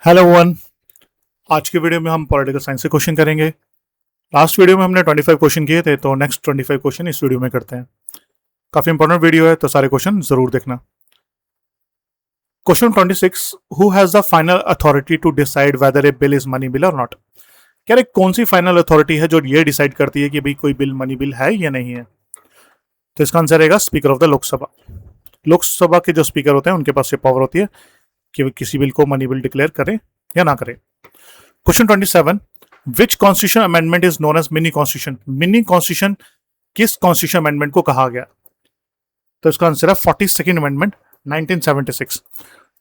Hello one. आज के video में हम पॉलिटिकल साइंस से क्वेश्चन करेंगे। लास्ट वीडियो में हमने 25 क्वेश्चन किए थे, तो नेक्स्ट 25 क्वेश्चन इस वीडियो में करते हैं। काफी इंपॉर्टेंट वीडियो है, तो सारे क्वेश्चन जरूर देखना। Question 26, who has the final authority to decide whether a bill is money bill or not. कह रहे कौन सी फाइनल अथॉरिटी है जो ये डिसाइड करती है कि भाई कोई बिल मनी बिल है या नहीं है। तो इसका आंसर रहेगा speaker of the Lok Sabha. Lok Sabha के जो स्पीकर होते हैं उनके पास ये पावर होती है कि वे किसी बिल को मनी बिल डिक्लेयर करें या ना करें। Question 27, which constitution amendment is known as mini constitution. Mini constitution किस कॉन्स्टिट्यूशन अमेंडमेंट को कहा गया। तो इसका आंसर है 42nd अमेंडमेंट 1976।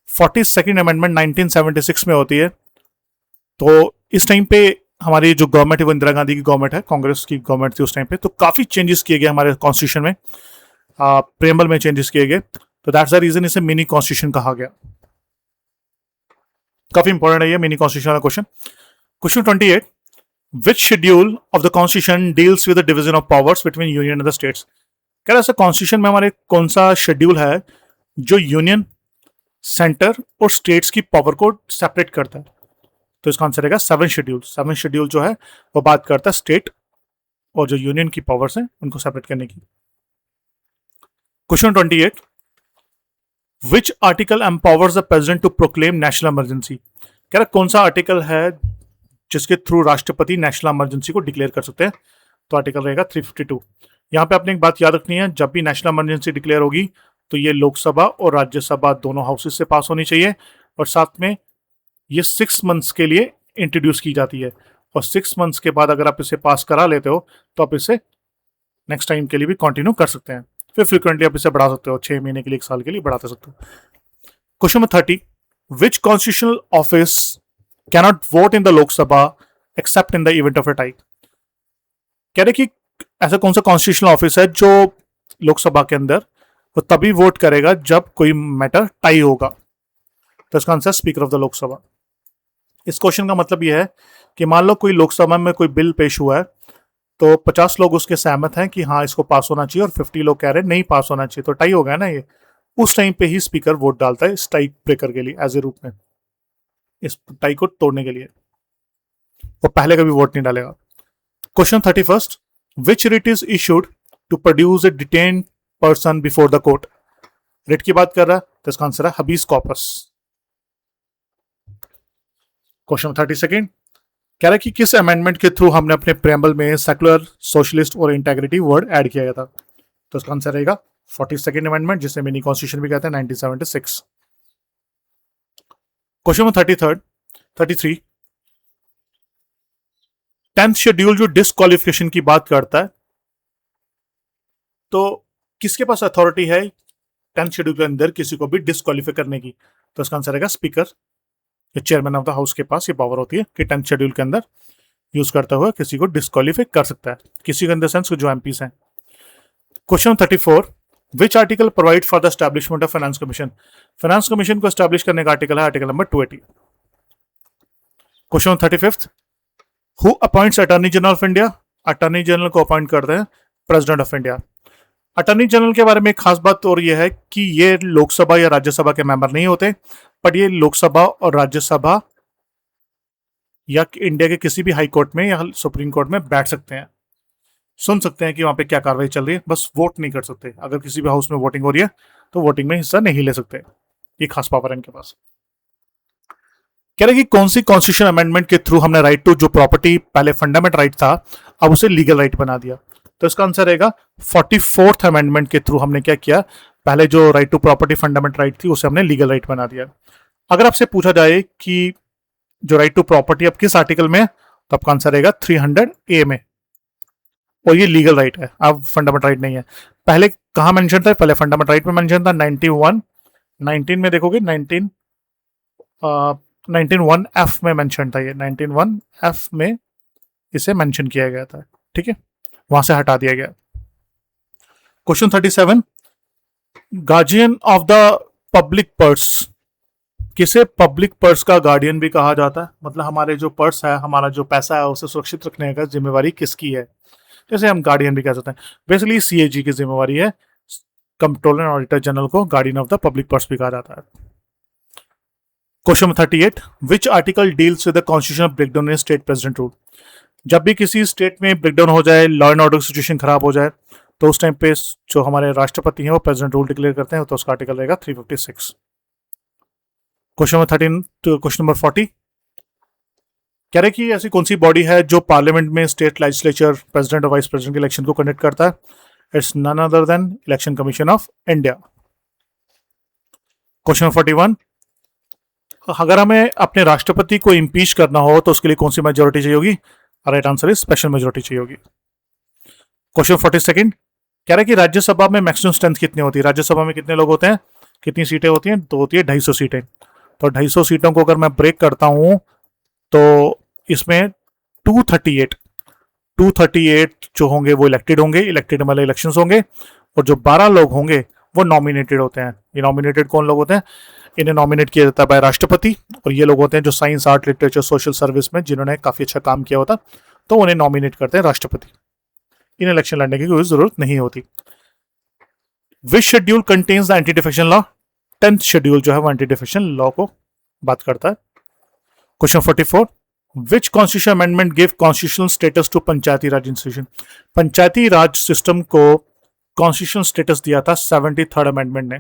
42nd अमेंडमेंट 1976 में होती है। तो इस टाइम पे हमारी जो गवर्नमेंट है वो इंदिरा गांधी की गवर्नमेंट है, कांग्रेस की गवर्नमेंट थी उस टाइम पे। तो काफी चेंजेस किए गए हमारे कॉन्स्टिट्यूशन में, प्रेम्बल में चेंजेस किए गए। तो दैट्स द रीजन इसे मिनी कॉन्स्टिट्यूशन कहा गया। काफी इंपॉर्टेंट है ये मिनी कॉन्स्टिट्यूशन वाला question. Question 28, which schedule of the constitution deals with the division of powers between union and the states. कह रहा है कॉन्स्टिट्यूशन में हमारे कौन सा शेड्यूल है जो यूनियन, सेंटर और स्टेट्स की पावर को सेपरेट करता है। तो इसका आंसर रहेगा 7 शेड्यूल। 7 शेड्यूल जो है वो बात करता है स्टेट और जो यूनियन की पावर्स हैं उनको सेपरेट करने की। Question 28, which article empowers the president to proclaim national emergency. कह रहा कौन सा आर्टिकल है जिसके थ्रू राष्ट्रपति नेशनल इमरजेंसी को डिक्लेयर कर सकते हैं। तो आर्टिकल रहेगा 352। यहाँ पे आपने एक बात याद रखनी है, जब भी नेशनल इमरजेंसी डिक्लेयर होगी तो ये लोकसभा और राज्यसभा दोनों हाउसेस से पास होनी चाहिए, और साथ में ये 6 मंथ्स के लिए इंट्रोड्यूस की जाती है। और 6 मंथ्स के बाद अगर आप इसे पास करा लेते हो तो आप इसे नेक्स्ट टाइम के लिए भी कंटिन्यू कर सकते हैं। फिर फ्रिक्वेंटली आप इसे बढ़ा सकते हो, 6 महीने के लिए, 1 साल के लिए बढ़ाते सकते हो। Question number 30, which constitutional office cannot vote in the Lok Sabha accept in the event of A tie. कह रहे कि ऐसा कौन सा कॉन्स्टिट्यूशनल ऑफिस है जो लोकसभा के अंदर वो तभी वोट करेगा जब कोई मैटर टाई होगा। तो इसका answer speaker of the Lok Sabha. इस क्वेश्चन का मतलब यह है कि मान लो कोई लोकसभा में कोई बिल पेश हुआ है, तो 50 लोग उसके सहमत हैं कि हाँ इसको पास होना चाहिए, और 50 लोग कह रहे हैं नहीं पास होना चाहिए, तो टाई हो गया ना ये। उस टाइम पे ही स्पीकर वोट डालता है इस टाई ब्रेकर के लिए, एज ए रूप में, इस टाई को तोड़ने के लिए। वो पहले कभी वोट नहीं डालेगा। Question 31, which writ is issued to produce a detain person before the court. Writ की बात कर रहा है, तो इसका आंसर है हबीस कॉर्पस। क्वेश्चन 32, कह रहा है कि किस अमेंडमेंट के थ्रू हमने अपने प्रेम्बल में सेकुलर, सोशलिस्ट और इंटेग्रिटी वर्ड ऐड किया गया था। तो इसका आंसर रहेगा 42nd अमेंडमेंट, जिसे मिनी कॉन्स्टिट्यूशन भी कहते हैं, 1976। क्वेश्चन 33, 10th शेड्यूल जो डिस्क्वालिफिकेशन की बात करता है, तो किसके पास अथॉरिटी है 10th शेड्यूल के अंदर किसी को भी डिस्क्वालीफाई करने की। तो इसका आंसर रहेगा speaker, chairman of the house के पास ये पावर होती है कि 10th शेड्यूल के अंदर यूज करता हुआ किसी को डिस्क्वालीफाई कर सकता है, किसी के अंदर सेंस जो एमपीस हैं। Question 34, which article provide for the establishment of finance commission. Finance commission को एस्टैब्लिश करने का आर्टिकल है article number 280। Question 35, who appoints attorney general of India. Attorney general को अपॉइंट करते हैं president of India. Attorney general के बारे में एक खास बात और यह है कि ये लोकसभा या राज्यसभा के मेंबर नहीं होते, बट ये लोकसभा और राज्यसभा या इंडिया के किसी भी हाई कोर्ट में या सुप्रीम कोर्ट में बैठ सकते हैं, सुन सकते हैं कि वहां पे क्या कार्रवाई चल रही है, बस वोट नहीं कर सकते। अगर किसी भी हाउस में वोटिंग हो रही है तो वोटिंग में हिस्सा नहीं ले सकते। ये खास पावर है इनके पास। कह रहे कि कौन सी कॉन्स्टिट्यूशन अमेंडमेंट के थ्रू हमने राइट टू, जो प्रॉपर्टी पहले फंडामेंट राइट था, अब उसे लीगल राइट बना दिया। तो इसका आंसर रहेगा 44th अमेंडमेंट के थ्रू हमने क्या किया, पहले जो right to property fundamental right थी उसे हमने लीगल राइट बना दिया। अगर आपसे पूछा जाए कि जो राइट टू प्रॉपर्टी अब किस आर्टिकल में है, तो आपका आंसर रहेगा 300A में, और ये लीगल राइट है, अब फंडामेंट राइट नहीं है। पहले कहां मेंशन था, पहले फंडामेंट राइट में मेंशन था 19 में देखोगे 19(1)(f) में मेंशन था, ये 19(1)(f) में इसे मेंशन किया गया था, ठीक है, वहां से हटा दिया गया। Question 37, guardian of the public purse. किसे पब्लिक पर्स का गार्डियन भी कहा जाता है, मतलब हमारे जो पर्स है, हमारा जो पैसा है उसे सुरक्षित रखने का जिम्मेवारी किसकी है, जैसे हम गार्डियन भी कह सकते हैं। बेसिकली सीएजी की जिम्मेवारी है, कंट्रोलर एंड ऑडिटर जनरल को guardian of the public purse भी कहा जाता है। Question number 38, which article deals with the constitutional breakdown in state president rule. जब भी किसी स्टेट में ब्रेकडाउन हो जाए, लॉ एंड ऑर्डर सिचुएशन खराब हो जाए, तो उस टाइम पे जो हमारे राष्ट्रपति हैं वो प्रेसिडेंट रूल डिक्लेयर करते हैं, तो उसका आर्टिकल रहेगा 356। Question number 13 to question number 40, कह रहे कि ऐसी कौन सी बॉडी है जो पार्लियामेंट में स्टेट लेजिस्लेचर, प्रेसिडेंट और वाइस प्रेसिडेंट के इलेक्शन को कंडक्ट करता है। It's none other than election commission of India. Question number 41, अगर हमें अपने राष्ट्रपति को इम्पीच करना हो तो उसके लिए कौन सी मेजोरिटी चाहिए होगी। Right answer is special majority चाहिए होगी। क्वेश्चन 42, कह रहा है कि राज्यसभा में मैक्सिमम स्ट्रेंथ कितनी होती है। राज्यसभा में कितने लोग होते हैं, कितनी सीटें होती हैं, तो होती है 250 सीटें। तो 250 सीटों को अगर मैं ब्रेक करता हूं तो इसमें 238 जो होंगे वो इलेक्टेड होंगे, इलेक्टेड वाले इलेक्शंस होंगे, और जो 12 लोग होंगे वो नॉमिनेटेड होते हैं। ये नॉमिनेटेड कौन लोग होते हैं, इन्हें नॉमिनेट किया जाता है बाय राष्ट्रपति, और ये लोग होते हैं जो science, art, literature, social service में जिन्होंने काफी अच्छा काम किया होता, तो उन्हें नॉमिनेट करते हैं राष्ट्रपति। इन इलेक्शन लड़ने की कोई जरूरत नहीं होती। Which schedule contains the anti defection law. 10th schedule जो है वो एंटी डिफेक्शन लॉ को बात करता है। Question 44, which constitution amendment give constitutional status to Panchayati Raj institution. Panchayati Raj system को कॉन्स्टिट्यूशनल स्टेटस दिया था 73rd अमेंडमेंट ने।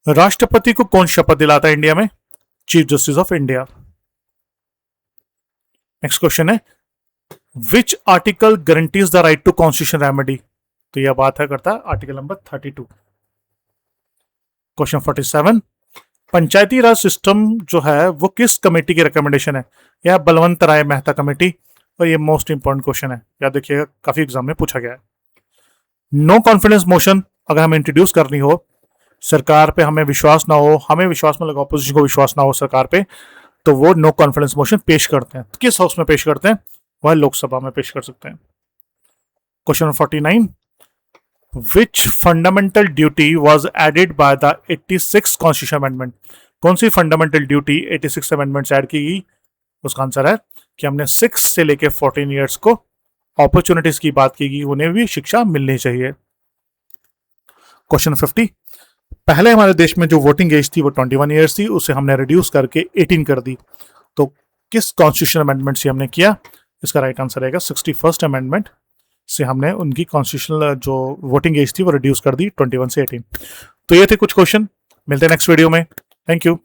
राष्ट्रपति को कौन शपथ दिलाता है इंडिया में, chief justice of India. Next question है, which article guarantees the right to constitution remedy. तो यह बात है करता है article number 32। Question 47, Panchayati Raj system जो है वो किस कमेटी की रिकमेंडेशन है। यह बलवंत राय मेहता कमेटी, और ये मोस्ट इंपॉर्टेंट क्वेश्चन है, याद देखिएगा काफी एग्जाम में पूछा गया है। नो कॉन्फिडेंस मोशन अगर हमें इंट्रोड्यूस करनी हो, सरकार पे हमें विश्वास ना हो, हमें विश्वास में लगा, ऑपोजिशन को विश्वास ना हो सरकार पे, तो वो नो कॉन्फिडेंस मोशन पेश करते हैं। तो किस हाउस में पेश करते हैं, वह लोकसभा में पेश कर सकते हैं। Question 49, which fundamental duty was added by the 86 constitution amendment. कौन सी फंडामेंटल ड्यूटी 86 अमेंडमेंट से ऐड की गई, उसका आंसर है कि हमने 6 से लेकर 14 ईयर्स को अपॉर्चुनिटीज की बात की गई, उन्हें भी शिक्षा मिलनी चाहिए। क्वेश्चन 50, पहले हमारे देश में जो वोटिंग एज थी वो 21 ईयर्स थी, उसे हमने रिड्यूस करके 18 कर दी। तो किस कॉन्स्टिट्यूशन अमेंडमेंट से हमने किया, इसका राइट आंसर रहेगा 61st अमेंडमेंट से हमने उनकी कॉन्स्टिट्यूशनल जो वोटिंग एज थी वो रिड्यूस कर दी 21 से 18। तो ये थे कुछ क्वेश्चन, मिलते हैं नेक्स्ट वीडियो में। Thank you.